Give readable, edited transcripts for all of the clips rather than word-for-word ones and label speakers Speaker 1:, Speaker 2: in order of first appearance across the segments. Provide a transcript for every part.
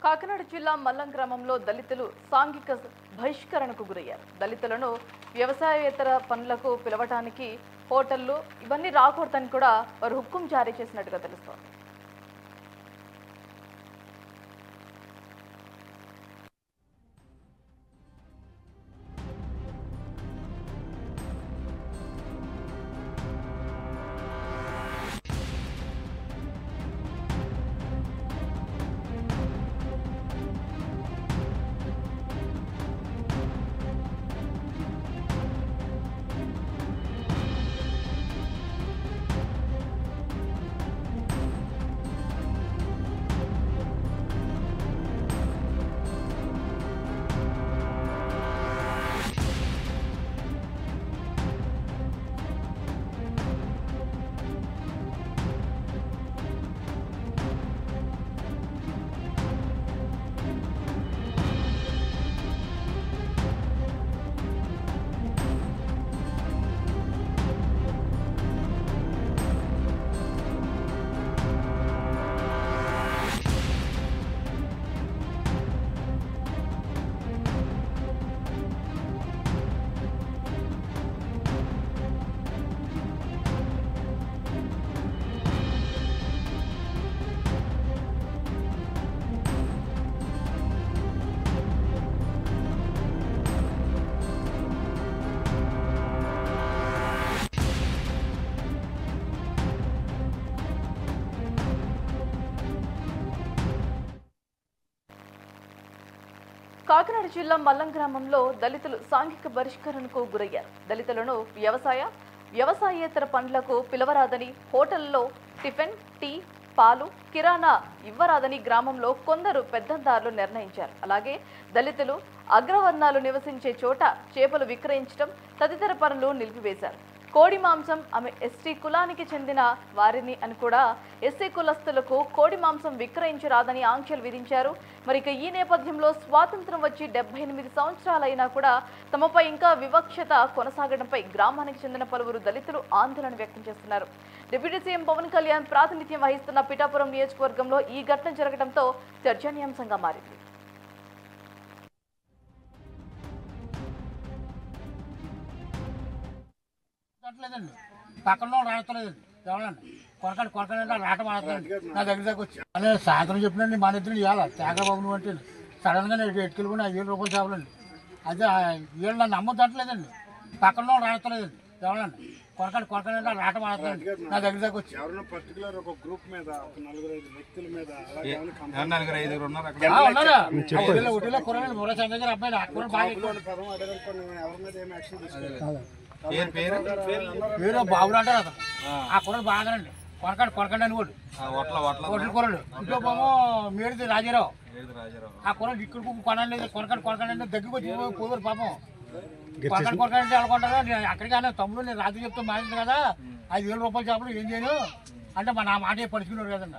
Speaker 1: కాకినాడ జిల్లా మల్లం గ్రామంలో దళితులు సాంఘిక బహిష్కరణకు గురయ్యారు. దళితులను వ్యవసాయేతర పనులకు పిలవటానికి హోటళ్లు ఇవన్నీ రాకూడదని కూడా వారు హుక్కుం జారీ చేసినట్టుగా తెలుస్తోంది. కాకినాడ జిల్లా మల్లం గ్రామంలో దళితులు సాంఘిక బహిష్కరణకు గురయ్యారు. దళితులను వ్యవసాయేతర పనులకు పిలవరాదని, హోటల్లో టిఫిన్, టీ, పాలు, కిరాణా ఇవ్వరాదని గ్రామంలో కొందరు పెద్దందారులు నిర్ణయించారు. అలాగే దళితులు అగ్రవర్ణాలు నివసించే చోట చేపలు విక్రయించడం తదితర పనులు నిలిపివేశారు. కోడి మాంసం ఆమె ఎస్టీ కులానికి చెందిన వారిని అని కూడా ఎస్సీ కులస్తులకు కోడి మాంసం విక్రయించరాదని ఆంక్షలు విధించారు. మరి ఈ నేపథ్యంలో స్వాతంత్రం వచ్చి 78 సంవత్సరాలైనా కూడా తమపై ఇంకా వివక్షత కొనసాగడంపై గ్రామానికి చెందిన పలువురు దళితులు ఆందోళన వ్యక్తం చేస్తున్నారు. డిప్యూటీ సీఎం పవన్ కళ్యాణ్ ప్రాతినిధ్యం వహిస్తున్న పిఠాపురం నియోజకవర్గంలో ఈ ఘటన జరగడంతో చర్చనీయాంశంగా మారింది.
Speaker 2: పక్కన రాడతలేదండి ఎవరండి కొరకండి రాట మాడతానండి నా దగ్గర వచ్చి అదే సాయంత్రం చెప్పినండి మన ఇద్దరు ఇవ్వాలి తేగబాబు నువ్వు అంటే సడన్గా నేను ఎట్టుకెళ్ళిపోయి 5,000 రూపాయలు చేపలండి. అదే వీళ్ళు నన్ను నమ్మదంటలేదండి పక్కన రాడతలేదండి ఎవరండి కొరకండి రాట మాడతానండి నా దగ్గర వచ్చి ఒకటిలో కూరగాయలు మూల చంద్ర అబ్బాయి కూర బాగా బాబులు అంటారు అతను ఆ కూరలు బాగానండి కొరకండి అని కూడా హోటల్ కూరలు ఇంట్లో పోమో మేడిది రాజారావు ఆ కూరలు ఇక్కడ కొనండి కొరకండి అంటే దగ్గరికి వచ్చి పోదురు పాపం కొరకండి అంటే అనుకుంటారా అక్కడికి తమ్ముడు నేను రాత్రి చెప్తే మారింది కదా 5,000 రూపాయలు చేపలు ఏం చేయను అంటే మా నా మాట పడుచుకున్నారు కదండి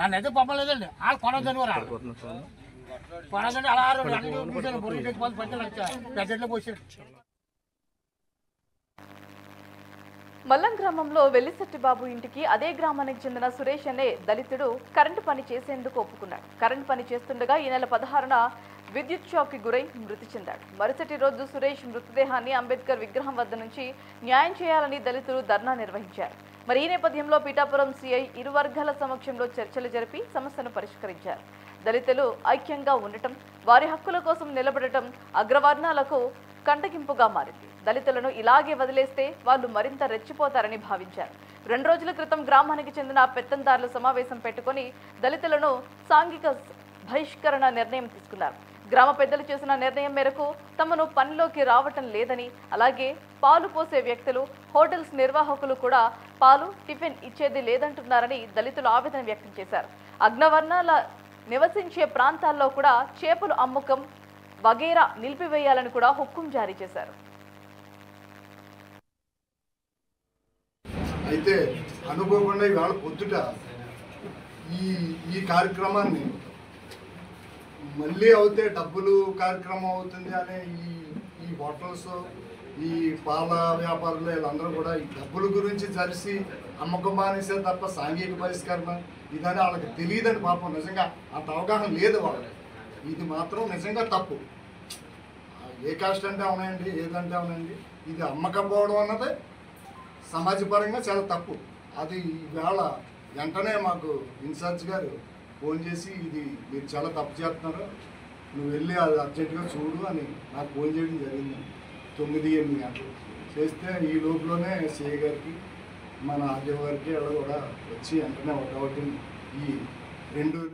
Speaker 2: నన్ను అయితే పంపలేదండి వాళ్ళు కొనొద్దని కూడా కొనొద్దండి అలా బుర్ర పెద్దట్లో పోసాడు.
Speaker 1: మల్లం గ్రామంలో వెల్లిశెట్టిబాబు ఇంటికి అదే గ్రామానికి చెందిన సురేష్ అనే దళితుడు కరెంటు పని చేసేందుకు ఒప్పుకున్నాడు. కరెంటు పని చేస్తుండగా ఈ నెల 16న విద్యుత్ షాక్ కి గురై మృతి చెందాడు. మరుసటి రోజు సురేష్ మృతదేహాన్ని అంబేద్కర్ విగ్రహం వద్ద నుంచి న్యాయం చేయాలని దళితులు ధర్నా నిర్వహించారు. మరి ఈ నేపథ్యంలో పిఠాపురం సిఐ ఇరు వర్గాల సమక్షంలో చర్చలు జరిపి సమస్యను పరిష్కరించారు. దళితులు ఐక్యంగా ఉండటం, వారి హక్కుల కోసం నిలబడటం అగ్రవర్ణాలకు కంటగింపుగా మారింది. దళితులను ఇలాగే వదిలేస్తే వాళ్ళు మరింత రెచ్చిపోతారని భావించారు. 2 రోజుల క్రితం గ్రామానికి చెందిన పెత్తందారుల సమావేశం పెట్టుకుని దళితులను సాంఘిక బహిష్కరణ నిర్ణయం తీసుకున్నారు. గ్రామ పెద్దలు చేసిన నిర్ణయం మేరకు తమను పనిలోకి రావటం లేదని, అలాగే పాలు పోసే వ్యక్తులు, హోటల్స్ నిర్వాహకులు కూడా పాలు, టిఫిన్ ఇచ్చేది లేదంటున్నారని దళితులు ఆవేదన వ్యక్తం చేశారు. అగ్రవర్ణాల నివసించే ప్రాంతాల్లో కూడా చేపలు అమ్మకం వగైరా నిలిపివేయాలని కూడా హుక్కుం జారీ చేశారు.
Speaker 3: అయితే అనుకోకుండా ఇవాళ పొద్దుట ఈ కార్యక్రమాన్ని మళ్ళీ అవుతే డబ్బులు కార్యక్రమం అవుతుంది అనే ఈ హోటల్స్, ఈ పాల వ్యాపారులు వీళ్ళందరూ కూడా ఈ డబ్బుల గురించి జరిసి అమ్మకం మానేసే తప్ప సాంఘిక బహిష్కరణ ఇదని వాళ్ళకి తెలియదని పాపం నిజంగా అంత అవగాహన లేదు వాళ్ళకి. ఇది మాత్రం నిజంగా తప్పు. ఏ కాస్ట్ అంటే అవునండి, ఏదంటే అవునండి, ఇది అమ్మకం పోవడం అన్నది సమాజపరంగా చాలా తప్పు. అది ఈవేళ వెంటనే మాకు ఇన్ఛార్జ్ గారు ఫోన్ చేసి ఇది మీరు చాలా తప్పు చేస్తున్నారు, నువ్వు వెళ్ళి అది అర్జెంటుగా చూడు అని నాకు ఫోన్ చేయడం జరిగింది. 9-8 గంటలు చేస్తే ఈ లోపులోనే సిఐ గారికి మన ఆర్డీఓ గారికి అలా కూడా వచ్చి వెంటనే ఒకటి ఈ 2